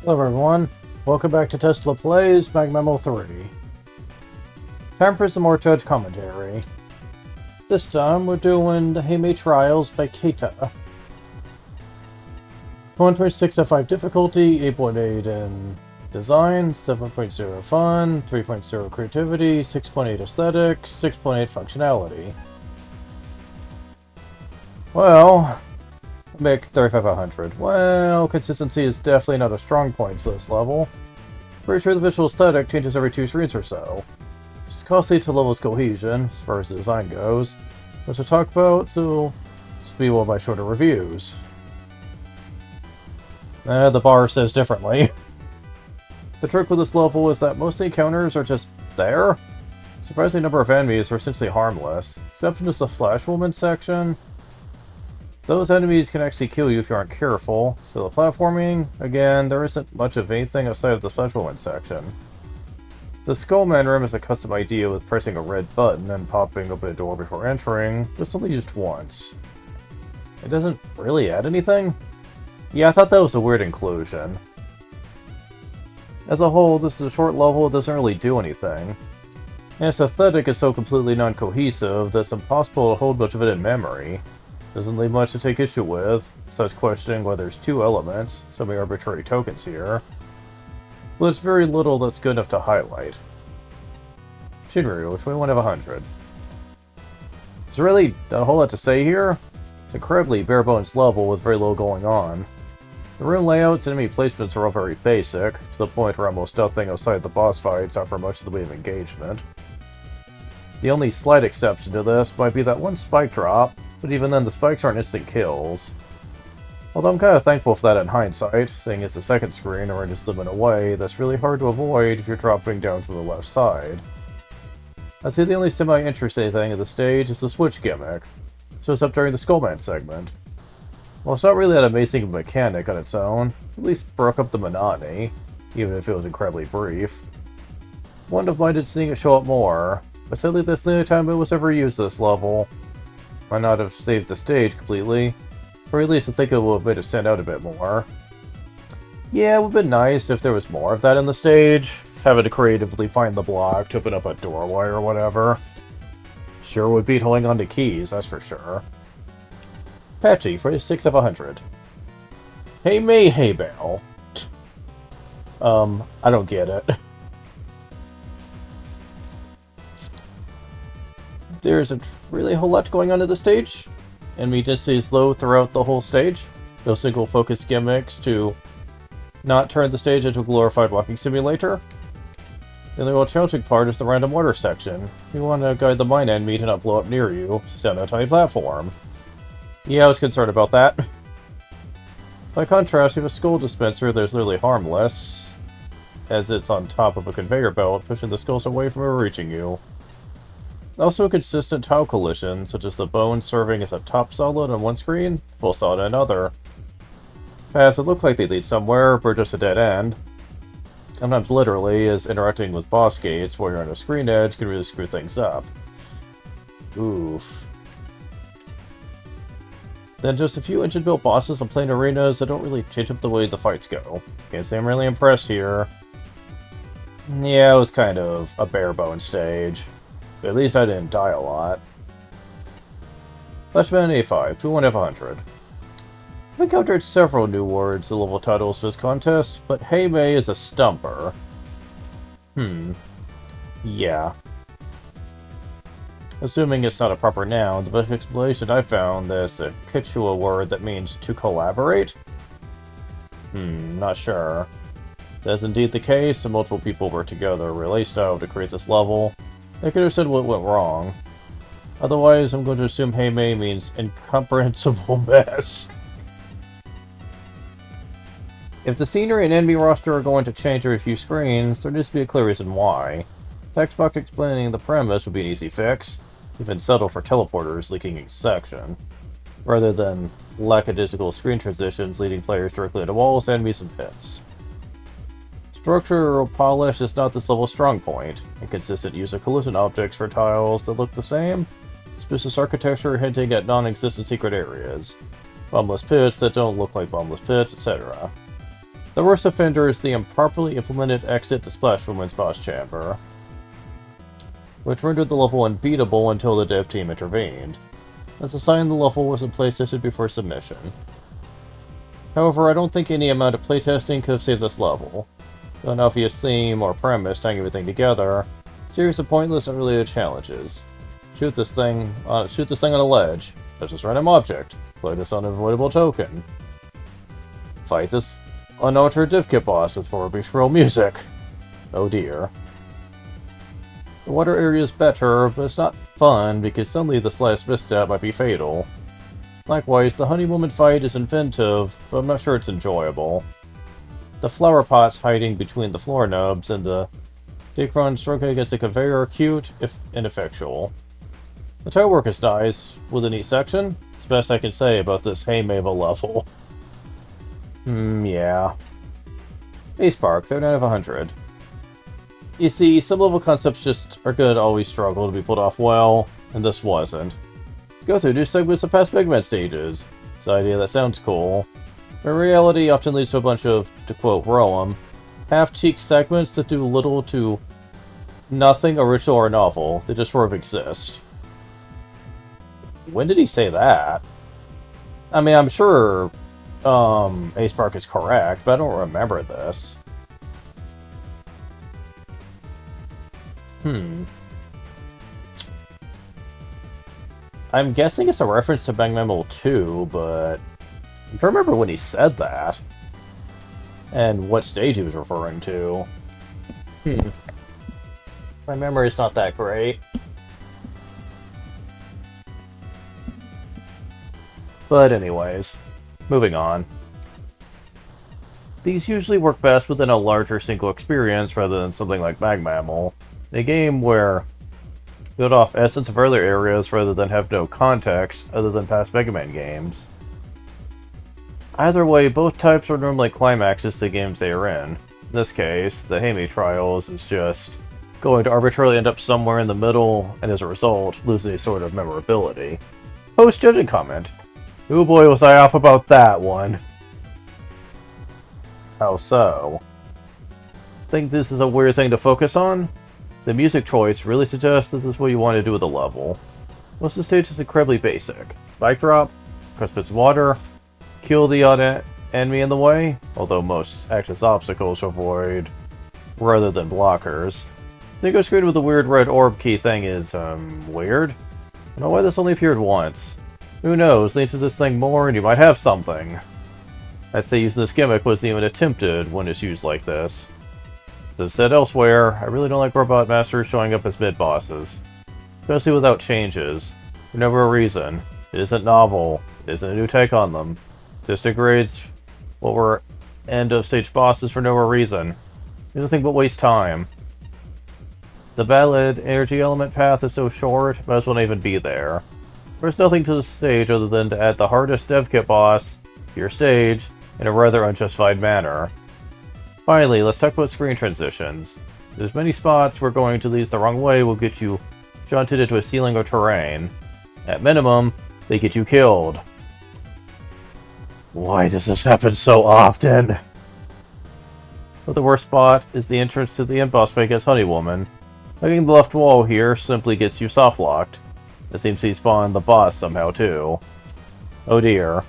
Hello everyone, welcome back to Tesla Plays MaGMML 3. Time for some more judge commentary. This time we're doing the Heimei Trials by Keita. 1.6 F5 difficulty, 8.8 in design, 7.0 fun, 3.0 creativity, 6.8 aesthetics, 6.8 functionality. Well, make 3500. Well, consistency is definitely not a strong point for this level. Pretty sure the visual aesthetic changes every 2 screens or so. Which is costly to level's cohesion, as far as the design goes. Much to talk about, so just be one of my shorter reviews. The bar says differently. The trick with this level is that most encounters are just there. Surprising number of enemies are essentially harmless, except in the Flash Woman section. Those enemies can actually kill you if you aren't careful. So the platforming, again, there isn't much of anything outside of the special one section. The Skullman room is a custom idea with pressing a red button and popping open a door before entering, but it's only used once. It doesn't really add anything? Yeah, I thought that was a weird inclusion. As a whole, this is a short level that doesn't really do anything. And its aesthetic is so completely non-cohesive that it's impossible to hold much of it in memory. Doesn't leave much to take issue with, besides questioning why there's 2 elements, so many arbitrary tokens here. But there's very little that's good enough to highlight. Shinryu, 21 of 100. There's really not a whole lot to say here. It's an incredibly bare-bones level with very little going on. The room layouts and enemy placements are all very basic, to the point where almost nothing outside the boss fights offer much of the way of engagement. The only slight exception to this might be that one spike drop, but even then the spikes aren't instant kills. Although I'm kind of thankful for that in hindsight, seeing as the second screen arranges them in a way that's really hard to avoid if you're dropping down to the left side. I'd say the only semi-interesting thing of the stage is the switch gimmick, so it's up during the Skullman segment. While it's not really that amazing of a mechanic on its own, it at least broke up the monotony, even if it was incredibly brief. Wouldn't have minded seeing it show up more, but sadly that's the only time it was ever used this level. Might not have saved the stage completely, or at least I think it would have made it stand out a bit more. Yeah, it would have been nice if there was more of that in the stage, having to creatively find the block to open up a doorway or whatever. Sure would beat holding on to keys, that's for sure. Patchy, 46 of 100. Hey May, hey Bell. I don't get it. There isn't really a whole lot going on at the stage. Enemy density is low throughout the whole stage. No single focus gimmicks to not turn the stage into a glorified walking simulator. The only real challenging part is the random order section. You want to guide the mine enemy to not blow up near you, stand on a tiny platform. Yeah, I was concerned about that. By contrast, you have a skull dispenser that is literally harmless, as it's on top of a conveyor belt, pushing the skulls away from reaching you. Also a consistent tile collision, such as the bone serving as a top solid on one screen, full solid on another. Paths that look like they lead somewhere, but are just a dead end. Sometimes literally, as interacting with boss gates while you're on a screen edge can really screw things up. Oof. Then just a few engine-built bosses and plain arenas that don't really change up the way the fights go. Can't say I'm really impressed here. Yeah, it was kind of a bare-bones stage. But at least I didn't die a lot. Flashman A5, 21 of 100. I've encountered several new words in level titles for this contest, but Heimei is a stumper. Yeah. Assuming it's not a proper noun, the best explanation I found is a Quechua word that means to collaborate? Not sure. That's indeed the case, and multiple people worked together relay style to create this level. I can understand what went wrong. Otherwise, I'm going to assume Heimei means incomprehensible mess. If the scenery and enemy roster are going to change every few screens, there needs to be a clear reason why. Text box explaining the premise would be an easy fix, even settle for teleporters leaking each section, rather than lackadaisical screen transitions leading players directly into walls, enemies, and pits. Structural polish is not this level's strong point, and consistent use of collision objects for tiles that look the same, suspicious architecture hinting at non-existent secret areas, bombless pits that don't look like bombless pits, etc. The worst offender is the improperly implemented exit to Splash Woman's boss chamber, which rendered the level unbeatable until the dev team intervened. That's a sign the level was in playtested before submission. However, I don't think any amount of playtesting could have saved this level. With an obvious theme or premise tying everything together, a series of pointless unrelated challenges. Shoot this thing on a ledge. Touch this random object. Play this unavoidable token. Fight this unaltered div kit boss with horribly shrill music. Oh dear. The water area is better, but it's not fun because suddenly the slightest misstep might be fatal. Likewise, the Honey Woman fight is inventive, but I'm not sure it's enjoyable. The flower pots hiding between the floor nubs and the Dacron struggling against the conveyor are cute, if ineffectual. The tile work is nice, with a neat section. It's the best I can say about this Hey Mabel level. Yeah. Ace Park, 39 of 100. You see, some level concepts just are gonna always struggle to be pulled off well, and this wasn't. Go through new segments of past MaGMML stages. It's an idea that sounds cool, but reality often leads to a bunch of, to quote Roam, half-cheeked segments that do little to nothing original or novel. They just sort of exist. When did he say that? I mean, I'm sure Ace Park is correct, but I don't remember this. I'm guessing it's a reference to MaGMML 2, but I don't remember when he said that. And what stage he was referring to. My memory's not that great. But anyways, moving on. These usually work best within a larger single experience rather than something like MaGMML. A game where build off essence of earlier areas rather than have no context other than past Mega Man games. Either way, both types are normally climaxes to games they are in. In this case, the Hamey Trials is just going to arbitrarily end up somewhere in the middle, and as a result, lose any sort of memorability. Post judging comment. Oh boy, was I off about that one. How so? Think this is a weird thing to focus on? The music choice really suggests that this is what you want to do with the level. Most of the stage is incredibly basic. Spike drop, press bits of water, kill the odd enemy in the way, although most act as obstacles to avoid rather than blockers. The Nico screen with the weird red orb key thing is, weird. I don't know why this only appeared once. Who knows, lean to this thing more and you might have something. I'd say using this gimmick wasn't even attempted when it's used like this. As I've said elsewhere, I really don't like Robot Masters showing up as mid-bosses. Especially without changes. For no real reason. It isn't novel. It isn't a new take on them. It just degrades what were end-of-stage bosses for no real reason. Nothing but waste time. The valid energy element path is so short, might as well not even be there. There's nothing to the stage other than to add the hardest dev kit boss to your stage in a rather unjustified manner. Finally, let's talk about screen transitions. There's many spots where going to these the wrong way will get you shunted into a ceiling or terrain. At minimum, they get you killed. Why does this happen so often? But the worst spot is the entrance to the end boss fight against Honey Woman. Hugging the left wall here simply gets you soft-locked. It seems to spawn the boss somehow too. Oh dear.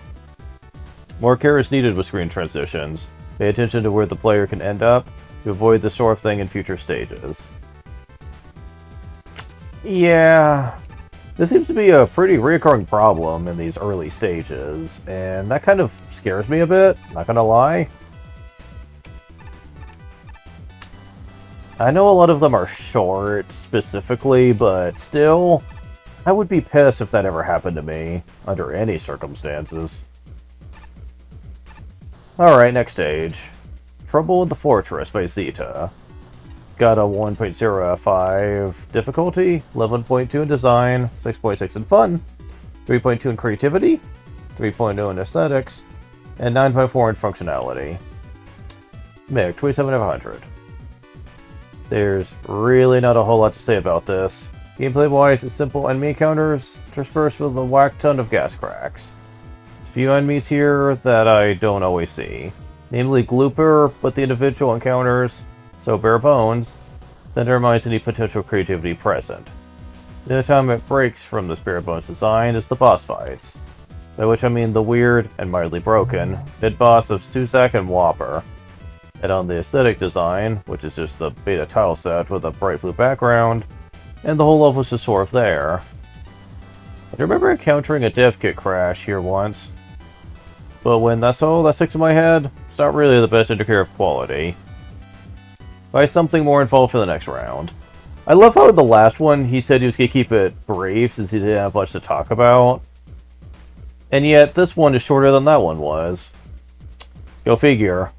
More care is needed with screen transitions. Pay attention to where the player can end up to avoid this sort of thing in future stages. Yeah, this seems to be a pretty recurring problem in these early stages, and that kind of scares me a bit, not gonna lie. I know a lot of them are short, specifically, but still, I would be pissed if that ever happened to me, under any circumstances. Alright, next stage. Trouble in the Fortress by Zeta. Got a 1.0 F5 difficulty, 11.2 in design, 6.6 in fun, 3.2 in creativity, 3.0 in aesthetics, and 9.4 in functionality. MIG, 27 of 100. There's really not a whole lot to say about this. Gameplay-wise, it's simple enemy encounters, interspersed with a whack ton of gas cracks. A few enemies here that I don't always see. namely glooper, but the individual encounters so bare bones that undermines any potential creativity present. The only time it breaks from this bare bones design is the boss fights, by which I mean the weird and mildly broken mid-boss of Suzak and Whopper. And on the aesthetic design, which is just the beta tile set with a bright blue background, and the whole level is just sort of there. I remember encountering a dev kit crash here once, but when that's all that sticks in my head, it's not really the best indicator of quality. Buy something more involved for the next round. I love how in the last one he said he was going to keep it brief since he didn't have much to talk about. And yet this one is shorter than that one was. Go figure.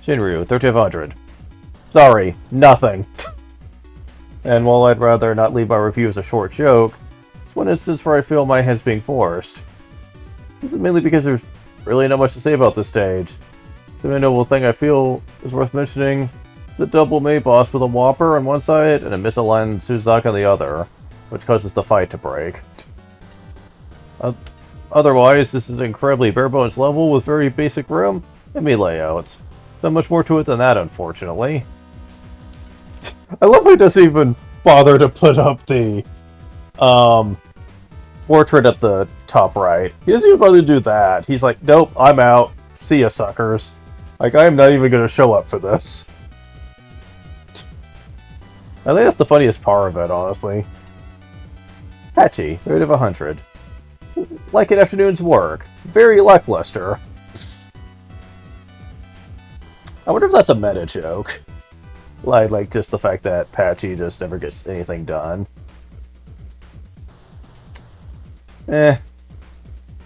Shinryu, 3500. Sorry, nothing. And while I'd rather not leave my review as a short joke, it's one instance where I feel my hand's being forced. This is mainly because there's really not much to say about this stage. The only notable thing I feel is worth mentioning is a double May boss with a Whopper on one side and a misaligned Suzak on the other, which causes the fight to break. Otherwise, this is an incredibly bare-bones level with very basic room and me layouts. So much more to it than that, unfortunately. I love how he doesn't even bother to put up the portrait at the top right. He doesn't even bother to do that. He's like, nope, I'm out. See ya, suckers. Like, I am not even going to show up for this. I think that's the funniest part of it, honestly. Patchy, 3 out of 100. Like an afternoon's work. Very lackluster. I wonder if that's a meta joke. Like just the fact that Patchy just never gets anything done.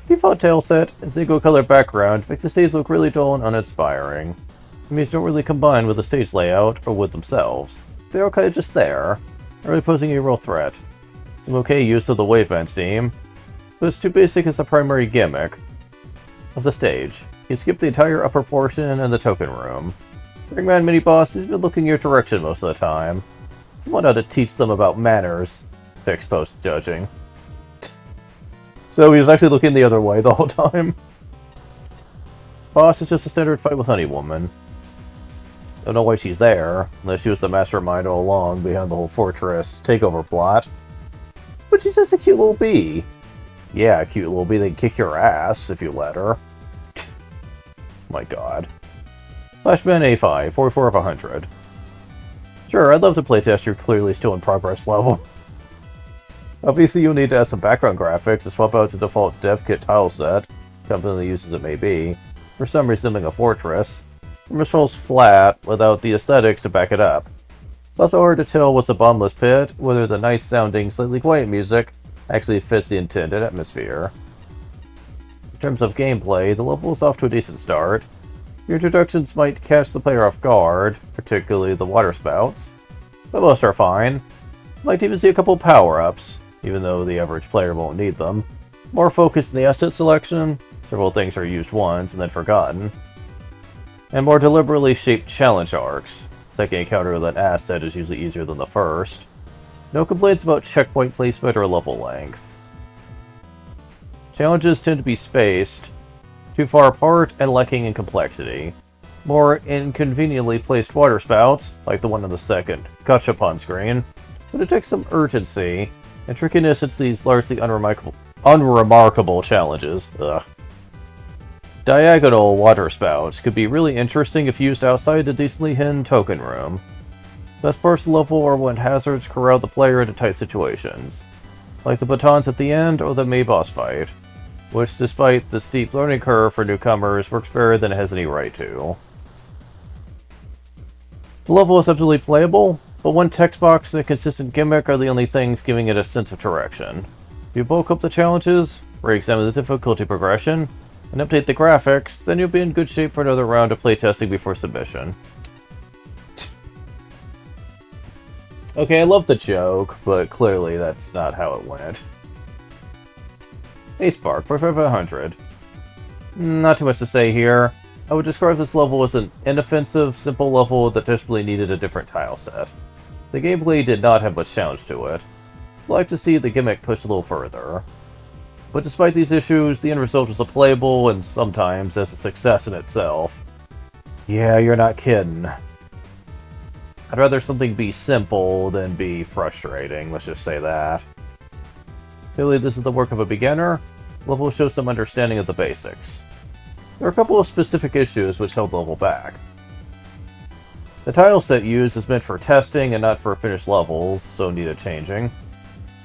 Default tail set and single color background makes the stage look really dull and uninspiring. Enemies don't really combine with the stage layout or with themselves. They're all kind of just there, not really posing a real threat. Some okay use of the waveband steam, but it's too basic as a primary gimmick of the stage. You skip the entire upper portion and the token room. Ringman mini-boss has been looking your direction most of the time. Someone ought to teach them about manners. Fixed post-judging. So he was actually looking the other way the whole time. Boss is just a standard fight with Honey Woman. Don't know why she's there, unless she was the mastermind all along behind the whole fortress takeover plot. But she's just a cute little bee. Yeah, a cute little bee that can kick your ass if you let her. My god. Flashman A5, 44 of 100. Sure, I'd love to playtest your clearly still in progress level. Obviously, you'll need to add some background graphics to swap out the default dev kit tile set, company uses it may be, for some resembling a fortress, or just falls flat without the aesthetics to back it up. It's also hard to tell what's a bottomless pit, whether the nice sounding, slightly quiet music actually fits the intended atmosphere. In terms of gameplay, the level is off to a decent start. Your introductions might catch the player off guard, particularly the water spouts, but most are fine. Might even see a couple power-ups, even though the average player won't need them. More focus in the asset selection, several things are used once and then forgotten. And more deliberately shaped challenge arcs. Second encounter with an asset is usually easier than the first. No complaints about checkpoint placement or level length. Challenges tend to be spaced, too far apart, and lacking in complexity. More inconveniently placed water spouts, like the one on the second gotcha on screen, but it takes some urgency and trickiness into these largely unremarkable challenges. Ugh. Diagonal water spouts could be really interesting if used outside the decently hidden token room. Best parts of the level are when hazards corral the player into tight situations, like the batons at the end or the May boss fight, which despite the steep learning curve for newcomers works better than it has any right to. The level is absolutely playable, but one text box and a consistent gimmick are the only things giving it a sense of direction. If you bulk up the challenges, re-examine the difficulty progression, and update the graphics, then you'll be in good shape for another round of playtesting before submission. Okay, I love the joke, but clearly that's not how it went. Hey Spark, 4500. Not too much to say here. I would describe this level as an inoffensive, simple level that desperately needed a different tile set. The gameplay did not have much challenge to it. I'd like to see the gimmick pushed a little further. But despite these issues, the end result was a playable and sometimes as a success in itself. Yeah, you're not kidding. I'd rather something be simple than be frustrating, let's just say that. Clearly this is the work of a beginner. The level shows some understanding of the basics. There are a couple of specific issues which held the level back. The tile set used is meant for testing and not for finished levels, so needed changing.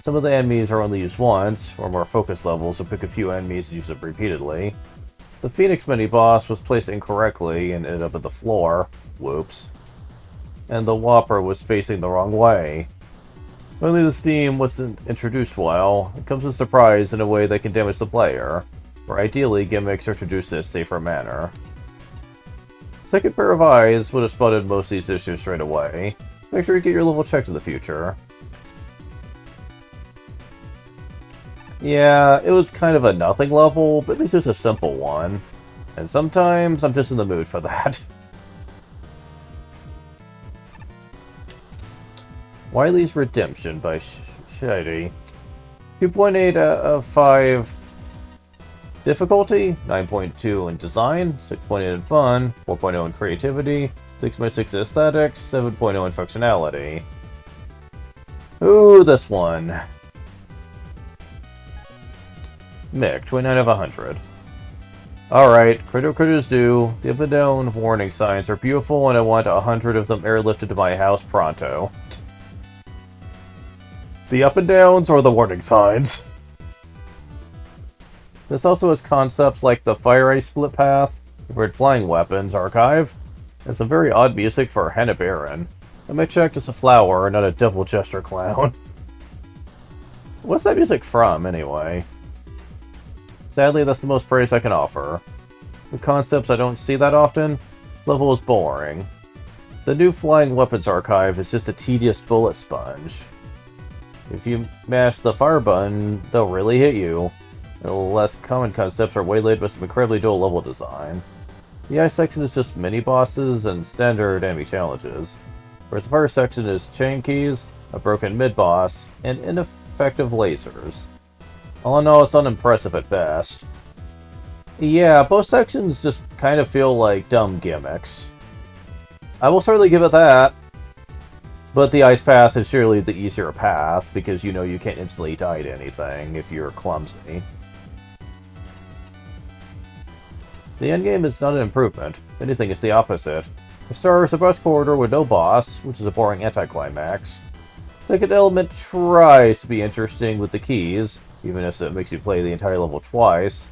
Some of the enemies are only used once, or more focused levels will pick a few enemies and use them repeatedly. The Phoenix mini-boss was placed incorrectly and ended up at the floor. Whoops. And the Whopper was facing the wrong way. Only this theme wasn't introduced well. It comes as a surprise in a way that can damage the player, where ideally gimmicks are introduced in a safer manner. Second pair of eyes would have spotted most of these issues straight away. Make sure you get your level checked in the future. Yeah, it was kind of a nothing level, but at least it was a simple one. And sometimes I'm just in the mood for that. Wily's Redemption by Shady. 2.8 out of 5 difficulty, 9.2 in design, 6.8 in fun, 4.0 in creativity, 6.6 in aesthetics, 7.0 in functionality. Ooh, this one. Mick, 29 of 100. Alright, credit credit's due. The up and down warning signs are beautiful and I want 100 of them airlifted to my house pronto. The up and downs or the warning signs? This also has concepts like the Fire Ice Split Path, the Red Flying Weapons Archive, and some very odd music for Hannah Baron. I may check it's a flower, not a devil jester clown. What's that music from, anyway? Sadly, that's the most praise I can offer. With concepts I don't see that often, this level is boring. The new Flying Weapons Archive is just a tedious bullet sponge. If you mash the fire button, they'll really hit you. The less common concepts are waylaid with some incredibly dual level design. The ice section is just mini-bosses and standard enemy challenges, whereas the fire section is chain keys, a broken mid-boss, and ineffective lasers. All in all, it's unimpressive at best. Yeah, both sections just kind of feel like dumb gimmicks. I will certainly give it that. But the ice path is surely the easier path, because you know you can't instantly die to anything if you're clumsy. The endgame is not an improvement. If anything, it's the opposite. The star is a bus corridor with no boss, which is a boring anticlimax. Second element tries to be interesting with the keys, even if it makes you play the entire level twice.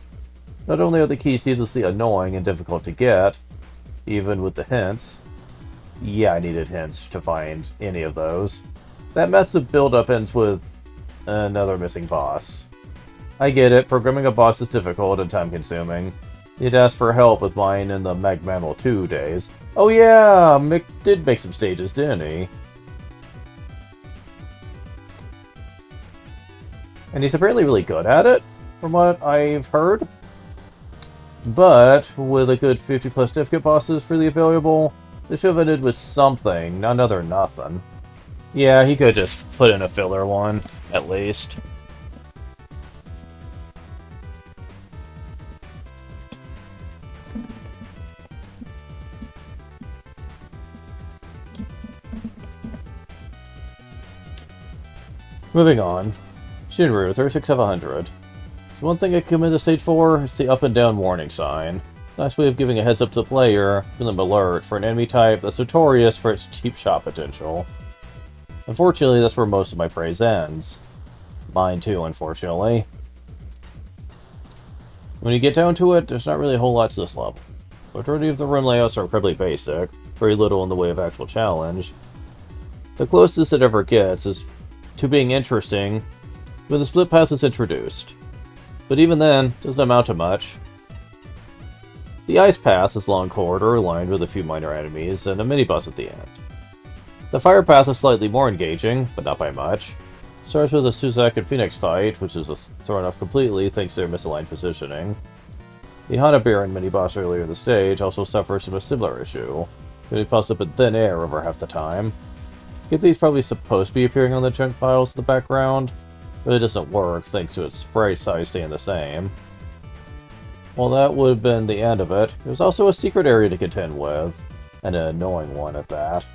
Not only are the keys needlessly annoying and difficult to get, even with the hints. Yeah, I needed hints to find any of those. That massive build-up ends with another missing boss. I get it, programming a boss is difficult and time-consuming. You'd ask for help with mine in the MaGMML 2 days. Oh yeah, Mick did make some stages, didn't he? And he's apparently really good at it, from what I've heard. But, with a good 50 plus difficult bosses freely available, this should have ended with something, not another nothing. Yeah, he could just put in a filler one, at least. Moving on. Shinru, 36 of 100. One thing I commend the stage for is the up and down warning sign. It's a nice way of giving a heads up to the player, giving them alert for an enemy type that's notorious for its cheap shot potential. Unfortunately, that's where most of my praise ends. Mine too, unfortunately. When you get down to it, there's not really a whole lot to this level. The majority of the room layouts are incredibly basic, very little in the way of actual challenge. The closest it ever gets is to being interesting when the split path is introduced. But even then, it doesn't amount to much. The ice path is a long corridor lined with a few minor enemies and a mini-boss at the end. The fire path is slightly more engaging, but not by much. It starts with a Suzak and Phoenix fight, which is thrown off completely thanks to their misaligned positioning. The Hana Baron mini-boss earlier in the stage also suffers from a similar issue. It pops up in thin air over half the time. These probably supposed to be appearing on the junk files in the background, but it doesn't work thanks to its sprite size staying the same. Well, that would have been the end of it. There's also a secret area to contend with, and an annoying one at that.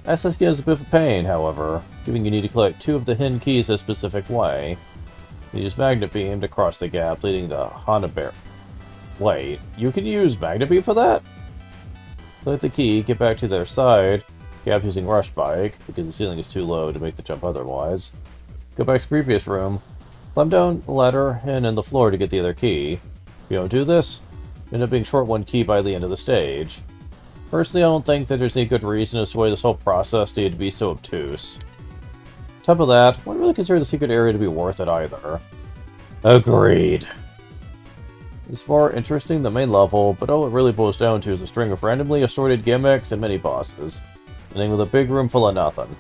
Access is a bit of a pain, however, given you need to collect 2 of the hidden keys a specific way. You use Magnet Beam to cross the gap, leading to Hanabear. Wait, you can use Magnet Beam for that? Collect the key, get back to their side, gap using Rush Bike, because the ceiling is too low to make the jump otherwise. Go back to the previous room, climb down the ladder, and in the floor to get the other key. If you don't do this, you end up being short 1 key by the end of the stage. Personally, I don't think that there's any good reason as to why this whole process needed to be so obtuse. On top of that, I wouldn't really consider the secret area to be worth it either. Agreed. It's more interesting than the main level, but all it really boils down to is a string of randomly assorted gimmicks and mini-bosses, ending with a big room full of nothing.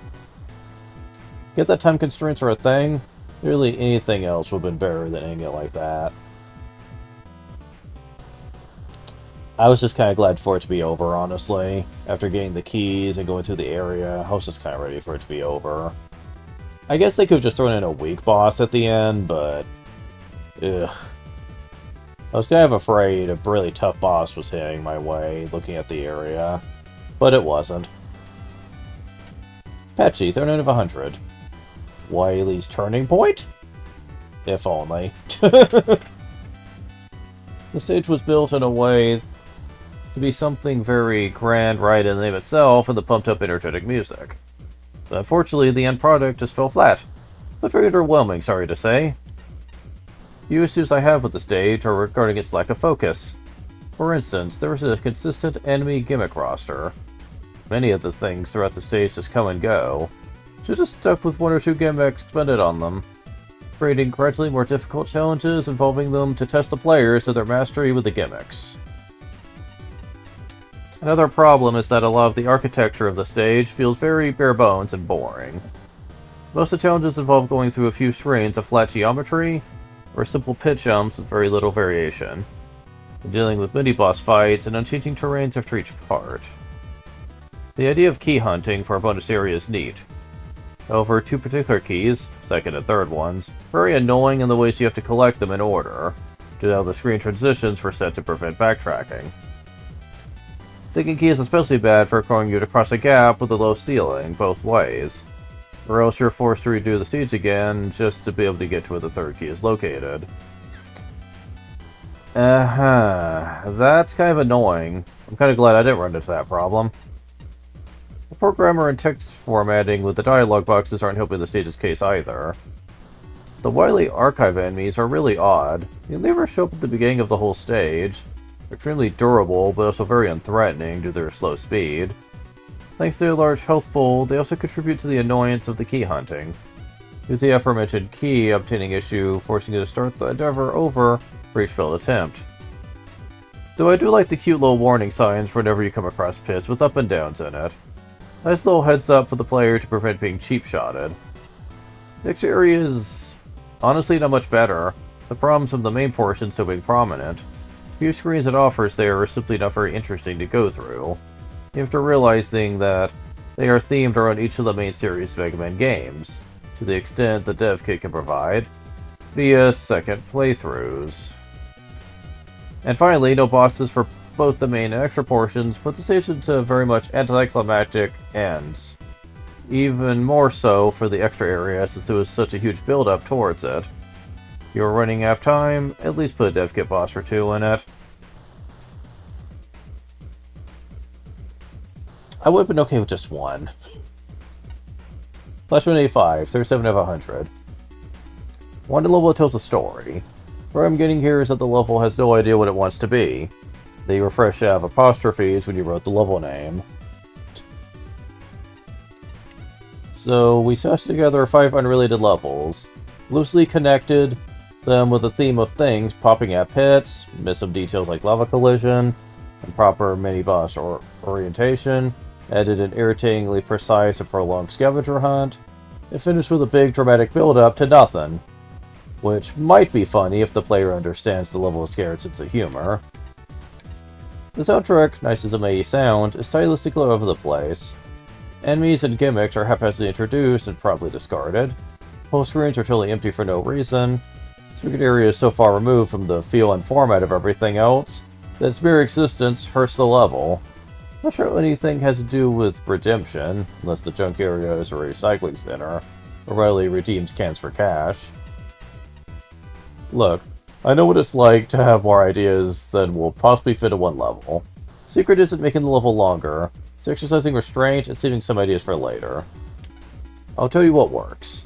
Get that time constraints are a thing, really anything else would have been better than ending it like that. I was just kind of glad for it to be over, honestly. After getting the keys and going through the area, I was just kind of ready for it to be over. I guess they could have just thrown in a weak boss at the end, but... ugh. I was kind of afraid a really tough boss was heading my way, looking at the area. But it wasn't. Patchy, 39 of 100. Wily's Turning Point? If only. The stage was built in a way to be something very grand right in the name itself and the pumped-up energetic music. But unfortunately, the end product just fell flat. But very underwhelming, sorry to say. The issues I have with the stage are regarding its lack of focus. For instance, there was a consistent enemy gimmick roster. Many of the things throughout the stage just come and go. Should have stuck with 1 or 2 gimmicks expended on them, creating gradually more difficult challenges involving them to test the players to their mastery with the gimmicks. Another problem is that a lot of the architecture of the stage feels very bare bones and boring. Most of the challenges involve going through a few screens of flat geometry, or simple pit jumps with very little variation, and dealing with mini-boss fights and unchanging terrains after each part. The idea of key hunting for a bonus area is neat. However, 2 particular keys, second and third ones, very annoying in the ways you have to collect them in order, due to how the screen transitions were set to prevent backtracking. Second key is especially bad for requiring you to cross a gap with a low ceiling, both ways, or else you're forced to redo the stage again just to be able to get to where the third key is located. That's kind of annoying. I'm kind of glad I didn't run into that problem. The poor grammar and text formatting with the dialogue boxes aren't helping the stage's case either. The Wily archive enemies are really odd. They never show up at the beginning of the whole stage. They're extremely durable, but also very unthreatening due to their slow speed. Thanks to their large health pool, they also contribute to the annoyance of the key hunting. With the aforementioned key obtaining issue, forcing you to start the endeavor over for each failed attempt. Though I do like the cute little warning signs whenever you come across pits with up and downs in it. Nice little heads up for the player to prevent being cheap-shotted. The extra area is honestly not much better, the problems from the main portion still being prominent. Few screens it offers there are simply not very interesting to go through. After realizing that they are themed around each of the main series Mega Man games, to the extent the dev kit can provide, via second playthroughs. And finally, no bosses for both the main and extra portions put the stage into very much anticlimactic ends. Even more so for the extra area since there was such a huge build-up towards it. If you were running out of time, at least put a dev kit boss or 2 in it. I would have been okay with just 1. Flash 185, 37 of 100. One level tells a story. Where I'm getting here is that the level has no idea what it wants to be. They were fresh out of apostrophes when you wrote the level name. So we smashed together 5 unrelated levels, loosely connected them with a theme of things popping at pits, missed some details like lava collision, and proper mini-boss orientation, added an irritatingly precise and prolonged scavenger hunt, and finished with a big dramatic build-up to nothing. Which might be funny if the player understands the level of scared sense of humor. The soundtrack, nice as it may sound, is stylistically all over the place. Enemies and gimmicks are haphazardly introduced and probably discarded. Most screens are totally empty for no reason. This wicked area is so far removed from the feel and format of everything else that its mere existence hurts the level. Not sure anything has to do with redemption, unless the junk area is a recycling center, or readily redeems cans for cash. Look, I know what it's like to have more ideas than will possibly fit in one level. Secret isn't making the level longer, it's exercising restraint and saving some ideas for later. I'll tell you what works.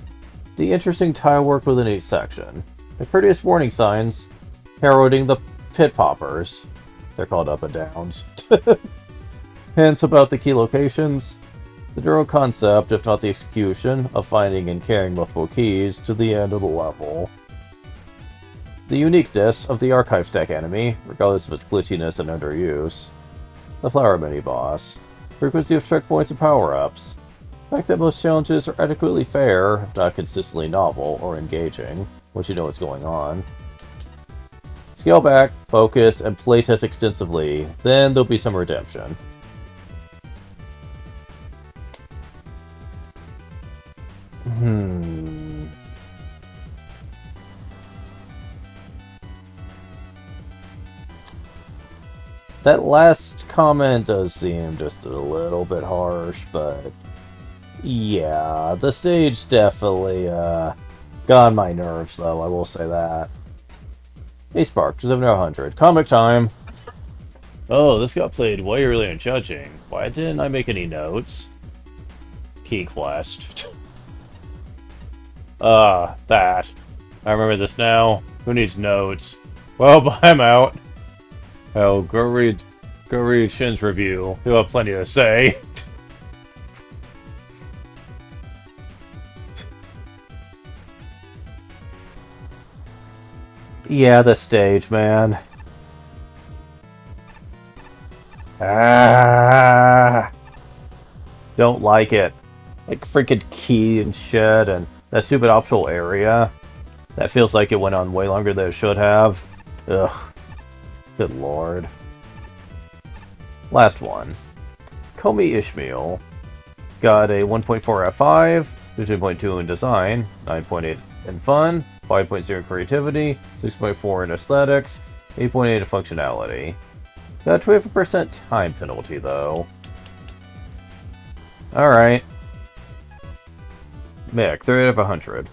The interesting tile work within each section. The courteous warning signs, heralding the pit poppers. They're called up and downs. Hints about the key locations. The general concept, if not the execution, of finding and carrying multiple keys to the end of the level. The uniqueness of the archive stack enemy, regardless of its glitchiness and underuse. The flower mini-boss. Frequency of checkpoints and power-ups. The fact that most challenges are adequately fair, if not consistently novel or engaging, once you know what's going on. Scale back, focus, and playtest extensively, then there'll be some redemption. That last comment does seem just a little bit harsh, but yeah, the stage definitely got on my nerves, though, I will say that. Hey Spark, 700. Comic time! Oh, this got played way earlier in judging. Why didn't I make any notes? Key quest. That. I remember this now. Who needs notes? Well, I'm out. Oh, go read Shin's review. He'll have plenty to say. Yeah, the stage, man. Don't like it. Like freaking key and shit, and that stupid optional area. That feels like it went on way longer than it should have. Ugh. Good lord. Last one. Comey Ishmael. Got a 1.4 F5, 15.2 in design, 9.8 in fun, 5.0 in creativity, 6.4 in aesthetics, 8.8 in functionality. Got a 25% time penalty, though. Alright. Mick, 3 out of 100.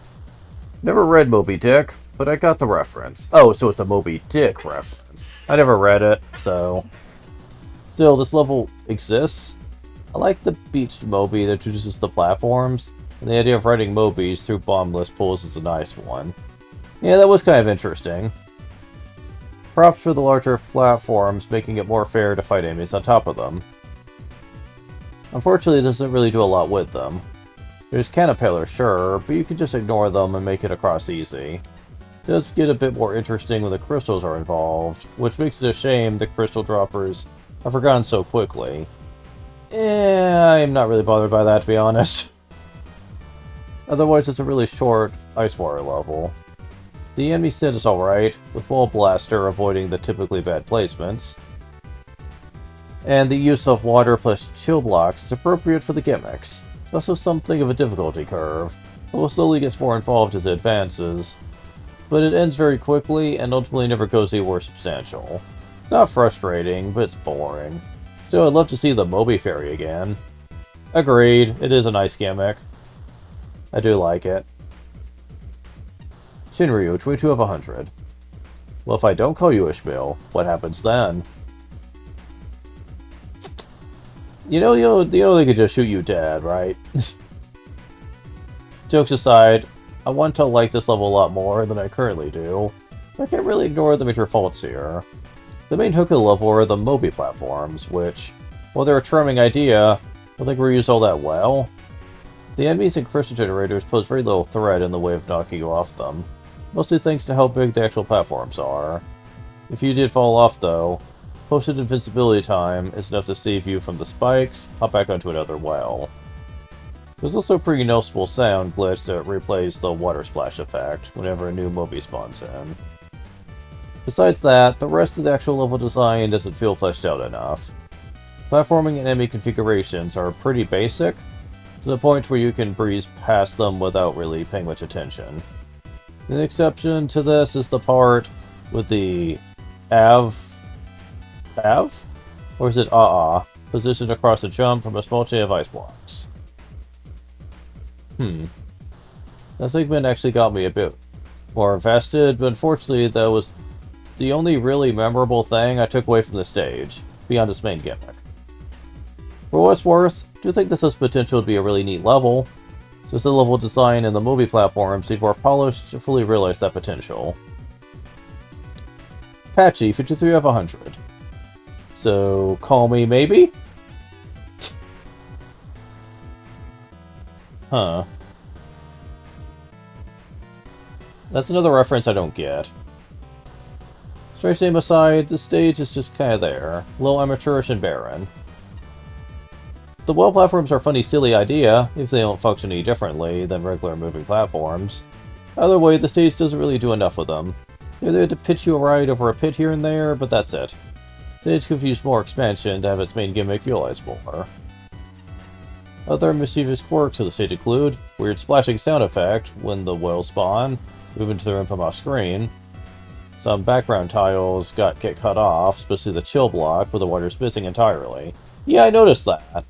Never read Moby Dick, but I got the reference. Oh, so it's a Moby Dick reference. I never read it, so... Still, this level exists. I like the beached Moby that introduces the platforms, and the idea of riding Mobies through bombless pools is a nice one. Yeah, that was kind of interesting. Props for the larger platforms, making it more fair to fight enemies on top of them. Unfortunately, it doesn't really do a lot with them. There's caterpillars, sure, but you can just ignore them and make it across easy. It does get a bit more interesting when the crystals are involved, which makes it a shame the crystal droppers are forgotten so quickly. I'm not really bothered by that, to be honest. Otherwise, it's a really short Ice Water level. The enemy set is alright, with Wall Blaster avoiding the typically bad placements. And the use of water plus chill blocks is appropriate for the gimmicks. Also something of a difficulty curve, but will slowly gets more involved as it advances. But it ends very quickly, and ultimately never goes anywhere substantial. Not frustrating, but it's boring. Still, I'd love to see the Moby Fairy again. Agreed, it is a nice gimmick. I do like it. Shinryu, 22 of 100. Well, if I don't call you Ishmael, what happens then? You know they could just shoot you dead, right? Jokes aside, I want to like this level a lot more than I currently do. I can't really ignore the major faults here. The main hook of the level are the Moby platforms, which, while they're a charming idea, I don't think were used all that well. The enemies and crystal generators pose very little threat in the way of knocking you off them, mostly thanks to how big the actual platforms are. If you did fall off, though, posted invincibility time is enough to save you from the spikes, hop back onto another well. There's also a pretty noticeable sound glitch that replays the water splash effect whenever a new Moby spawns in. Besides that, the rest of the actual level design doesn't feel fleshed out enough. Platforming and enemy configurations are pretty basic, to the point where you can breeze past them without really paying much attention. The exception to this is the part with the Av? Or is it positioned across a jump from a small chain of ice blocks. That segment actually got me a bit more invested, but unfortunately that was the only really memorable thing I took away from the stage, beyond its main gimmick. For what it's worth, I do think this has potential to be a really neat level, since the level design and the movie platforms need more polished to fully realize that potential. Patchy, 53 out of 100. So, call me maybe? Huh. That's another reference I don't get. Strange name aside, the stage is just kinda there. A little amateurish and barren. The well platforms are a funny, silly idea, if they don't function any differently than regular moving platforms. Either way, the stage doesn't really do enough with them. They had to pitch you a ride over a pit here and there, but that's it. Stage could use more expansion to have its main gimmick utilized more. Other mischievous quirks of the stage include weird splashing sound effect when the whales spawn, move into the room from off screen. Some background tiles get cut off, especially the chill block where the water's missing entirely. Yeah, I noticed that.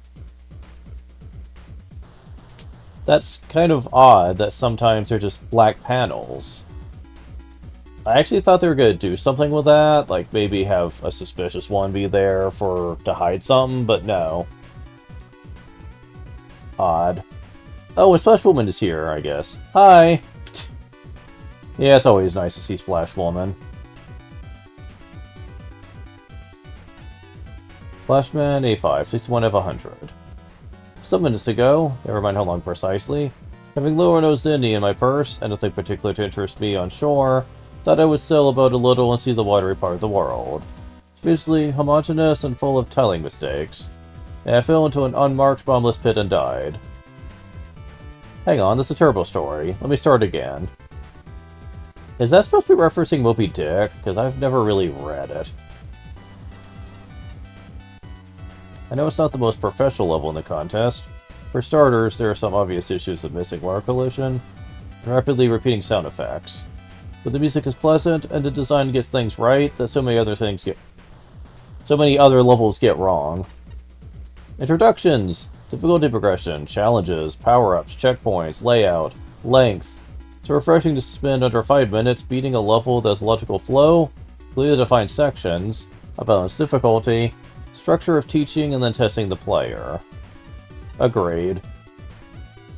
That's kind of odd that sometimes they're just black panels. I actually thought they were going to do something with that, like maybe have a suspicious one be there to hide something, but no. Odd. Oh, and Splash Woman is here, I guess. Hi! Yeah, it's always nice to see Splash Woman. Flashman A5, 61 of 100. Some minutes ago, never mind how long precisely, having little or no Zinni in my purse, and nothing particular to interest me on shore, thought I would sail about a little and see the watery part of the world. It's visually homogeneous and full of tiling mistakes, and I fell into an unmarked bombless pit and died. Hang on, this is a terrible story. Let me start again. Is that supposed to be referencing Moby Dick? Because I've never really read it. I know it's not the most professional level in the contest. For starters, there are some obvious issues of missing water collision and rapidly repeating sound effects. But the music is pleasant, and the design gets things right that so many other levels get wrong. Introductions, difficulty progression, challenges, power-ups, checkpoints, layout, length. It's refreshing to spend under 5 minutes beating a level that has logical flow, clearly defined sections, a balanced difficulty, structure of teaching, and then testing the player. Agreed.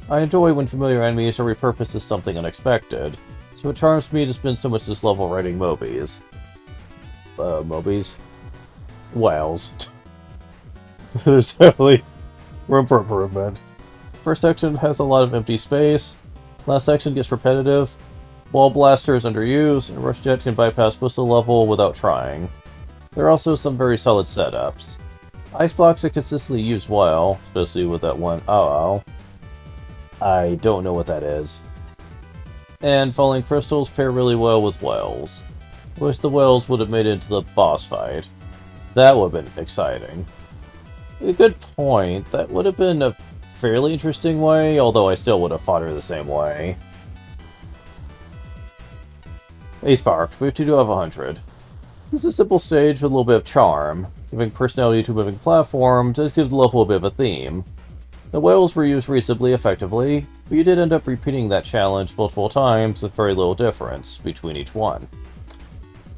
I enjoy when familiar enemies are repurposed as something unexpected, so it charms me to spend so much of this level writing Mobies. Mobies? Whales. There's definitely room for improvement. First section has a lot of empty space, last section gets repetitive, Wall Blaster is underused, and Rush Jet can bypass most of the level without trying. There are also some very solid setups. Ice blocks are consistently used well, especially with that one I don't know what that is. And falling crystals pair really well with whales. I wish the whales would have made it into the boss fight. That would have been exciting. A good point. That would have been a fairly interesting way, although I still would have fought her the same way. A-Spark, 52 out of 100. This is a simple stage with a little bit of charm. Giving personality to a moving platform does give the level a bit of a theme. The whales were used reasonably effectively, but you did end up repeating that challenge multiple times with very little difference between each one.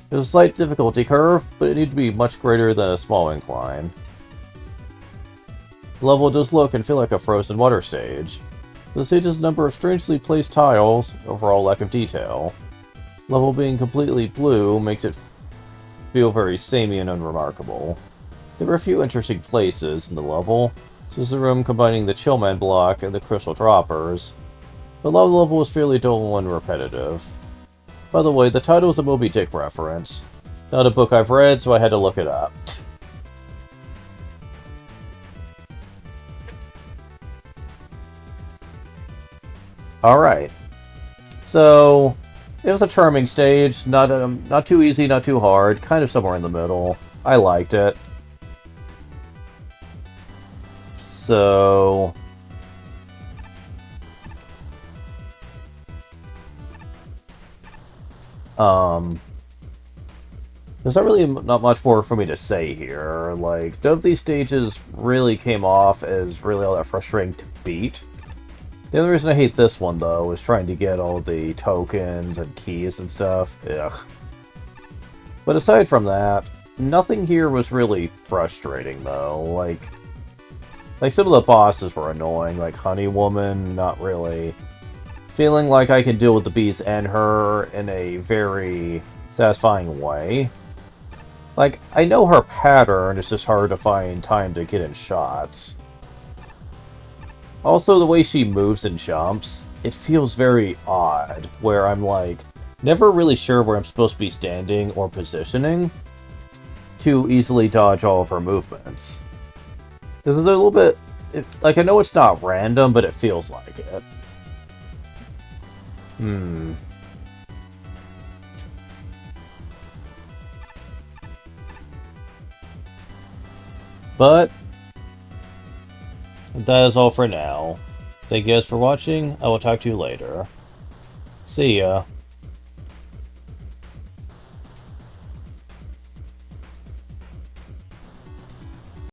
There's a slight difficulty curve, but it needed to be much greater than a small incline. The level does look and feel like a frozen water stage. The stage has a number of strangely placed tiles, overall lack of detail. Level being completely blue makes it feel very samey and unremarkable. There were a few interesting places in the level, such as the room combining the Chillman block and the Crystal Droppers, but a lot of the level was fairly dull and repetitive. By the way, the title is a Moby Dick reference. Not a book I've read, so I had to look it up. Alright. So, it was a charming stage, not too easy, not too hard, kind of somewhere in the middle. I liked it. So, There's not really not much more for me to say here. Like, none of these stages really came off as really all that frustrating to beat. The only reason I hate this one, though, is trying to get all the tokens and keys and stuff. Ugh. But aside from that, nothing here was really frustrating, though. Like some of the bosses were annoying, like Honey Woman, not really. Feeling like I can deal with the beast and her in a very satisfying way. Like, I know her pattern, it's just hard to find time to get in shots. Also, the way she moves and jumps, it feels very odd, where I'm like, never really sure where I'm supposed to be standing or positioning to easily dodge all of her movements. This is a little bit, like, I know it's not random, but it feels like it. But that is all for now. Thank you guys for watching. I will talk to you later. See ya.